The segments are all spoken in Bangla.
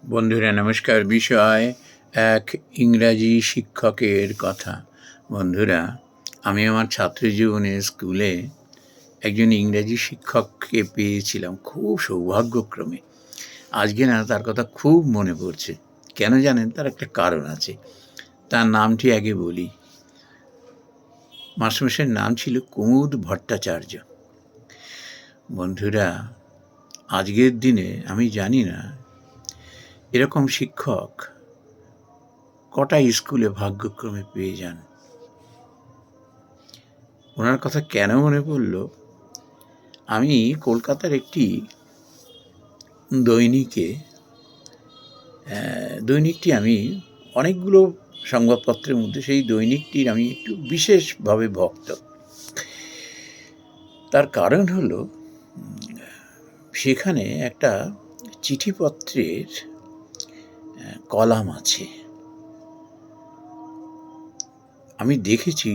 বন্ধুরা নমস্কার। বিষয় এক ইংরাজি শিক্ষকের কথা। বন্ধুরা, আমি আমার ছাত্র জীবনে স্কুলে একজন ইংরাজি শিক্ষককে পেয়েছিলাম খুব সৌভাগ্যক্রমে। আজকে না তার কথা খুব মনে পড়ছে। কেন জানেন? তার একটা কারণ আছে। তার নামটি আগে বলি। মাস্টারমশাইয়ের নাম ছিল কুমুদ ভট্টাচার্য। বন্ধুরা, আজকের দিনে আমি জানি না এরকম শিক্ষক কটা স্কুলে ভাগ্যক্রমে পেয়ে যান। ওনার কথা কেন মনে পড়ল? আমি কলকাতার একটি দৈনিকটি আমি অনেকগুলো সংবাদপত্রের মধ্যে সেই দৈনিকটির আমি একটু বিশেষভাবে ভক্ত। তার কারণ হলো সেখানে একটা চিঠিপত্রের কলাম আছে। আমি দেখেছি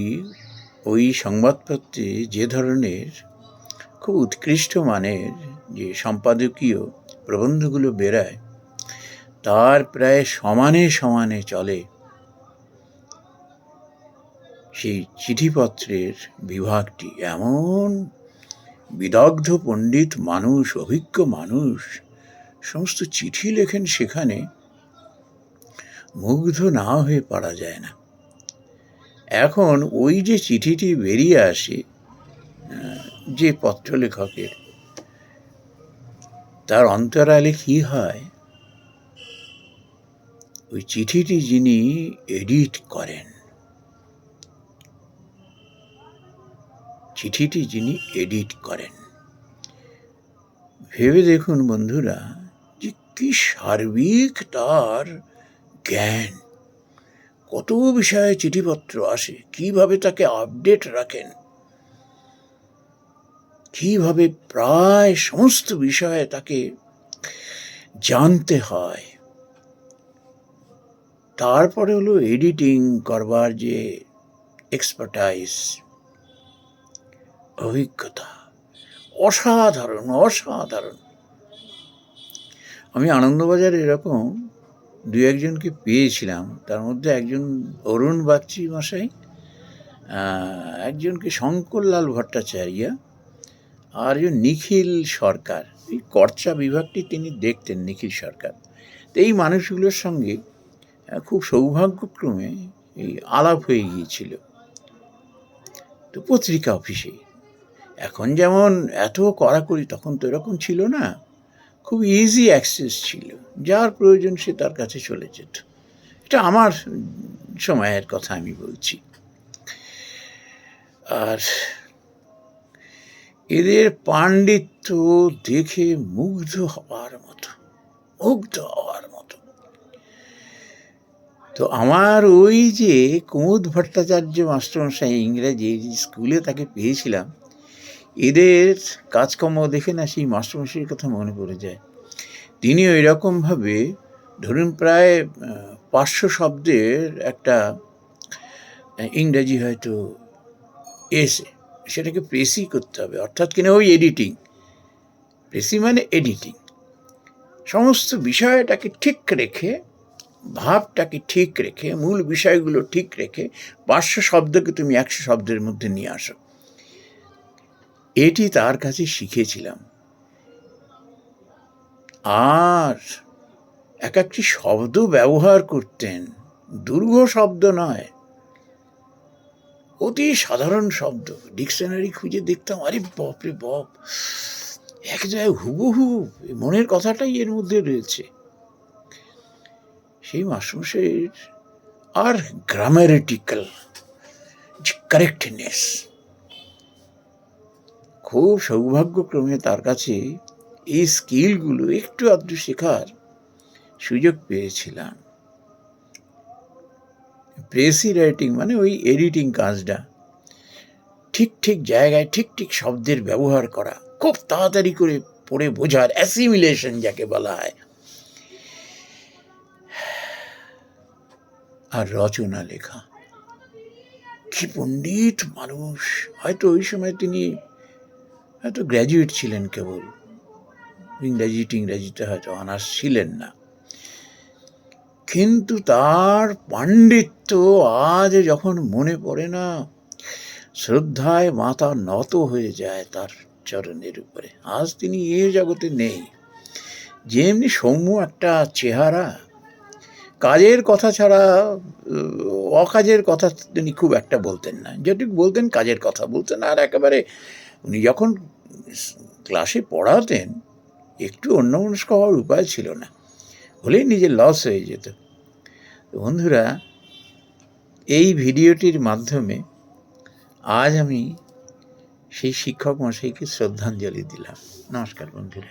ওই সংবাদপত্রে যে ধরনের খুব উৎকৃষ্ট মানের যে সম্পাদকীয় প্রবন্ধগুলো বেরায়, তার প্রায় সমানে সমানে চলে সেই চিঠিপত্রের বিভাগটি। এমন বিদগ্ধ পণ্ডিত মানুষ, অভিজ্ঞ মানুষ সমস্ত চিঠি লেখেন, সেখানে মুগ্ধ না হয়ে পারা যায় না। এখন ওই যে চিঠিটি বেরিয়ে আসে যে পত্রলেখকের, তার অন্তরালে কি হয়, ওই চিঠিটি যিনি এডিট করেন, ভেবে দেখুন বন্ধুরা, যে কি সার্বিক তার জ্ঞান, কত বিষয়ে চিঠিপত্র আসে, কিভাবে তাকে আপডেট রাখেন, কিভাবে প্রায় সমস্ত বিষয়ে তাকে জানতে হয়। তারপরে হলো এডিটিং করবার যে এক্সপার্টাইজ, অভিজ্ঞতা, অসাধারণ অসাধারণ। আমি আনন্দবাজারে এরকম দু একজনকে পেয়েছিলাম। তার মধ্যে একজন অরুণ বাগচি মশাই, একজনকে শঙ্করলাল ভট্টাচার্য, আর একজন নিখিল সরকার। এই কর্চা বিভাগটি তিনি দেখতেন, নিখিল সরকার। তো এই মানুষগুলোর সঙ্গে খুব সৌভাগ্যক্রমে এই আলাপ হয়ে গিয়েছিল তো পত্রিকা অফিসে। এখন যেমন এত কড়াকড়ি, তখন তো এরকম ছিল না। খুব ইজি অ্যাক্সেস ছিল, যার প্রয়োজন সে তার কাছে চলে যেত। এটা আমার সময়ের কথা আমি বলছি। আর এদের পাণ্ডিত্য দেখে মুগ্ধ হওয়ার মতো। তো আমার ওই যে কুমুদ ভট্টাচার্য মাস্টারমশাই ইংরেজি স্কুলে তাকে পেয়েছিলাম, এদের কাজকর্ম দেখে না সেই মাস্টারমশাইয়ের কথা মনে পড়ে যায়। তিনি ওই রকমভাবে ধরুন প্রায় 500 শব্দের একটা ইংরেজি হয়তো এসে, সেটাকে প্রেসি করতে হবে, অর্থাৎ কিনা ওই এডিটিং, প্রেসি মানে এডিটিং, সমস্ত বিষয়টাকে ঠিক রেখে, ভাবটাকে ঠিক রেখে, মূল বিষয়গুলো ঠিক রেখে 500 শব্দকে তুমি 100 শব্দের মধ্যে নিয়ে আসো। এটি তার কাছে শিখেছিলাম। আর এক একটি শব্দ ব্যবহার করতেন, দুর্ঘ শব্দ নয়, অতি সাধারণ শব্দ। ডিকশনারি খুঁজে দেখতাম, আরে বাপ রে বাপ, এক জায়গায় হুবহু মনের কথাটাই এর মধ্যে রয়েছে। সেই মাস্টারমশাইয়ের আর গ্রামারিটিক্যাল যে কারেক্টনেস, খুব সৌভাগ্যক্রমে তার কাছে এই স্কিলগুলো একটু আধটু শেখার সুযোগ পেয়েছিলাম। প্রেসি রাইটিং মানে ওই এডিটিং কাজটা, ঠিক ঠিক জায়গায় ঠিক ঠিক শব্দের ব্যবহার করা, খুব তাড়াতাড়ি করে পড়ে বোঝার, অ্যাসিমিলেশন যাকে বলা হয়। আর রচনা লেখা, কি পণ্ডিত মানুষ! হয়তো ওই সময় তিনি হয়তো গ্র্যাজুয়েট ছিলেন কেবল, ইংরাজিতে হয়তো অনার্স ছিলেন না, কিন্তু তার পাণ্ডিত্য আজ যখন মনে পড়ে না, শ্রদ্ধায় মাথা নত হয়ে যায় তার চরণের উপরে। আজ তিনি এ জগতে নেই। যেমনি সৌম্য একটা চেহারা, কাজের কথা ছাড়া অকাজের কথা তিনি খুব একটা বলতেন না, যেটুকু বলতেন কাজের কথা বলতেন। আর একেবারে উনি যখন ক্লাসে পড়াতেন একটু অন্যমনস্ক হওয়ার উপায় ছিল না, হলেই নিজের লস হয়ে যেত। বন্ধুরা, এই ভিডিওটির মাধ্যমে আজ আমি সেই শিক্ষক মশাইকে শ্রদ্ধাঞ্জলি দিলাম। নমস্কার বন্ধুরা।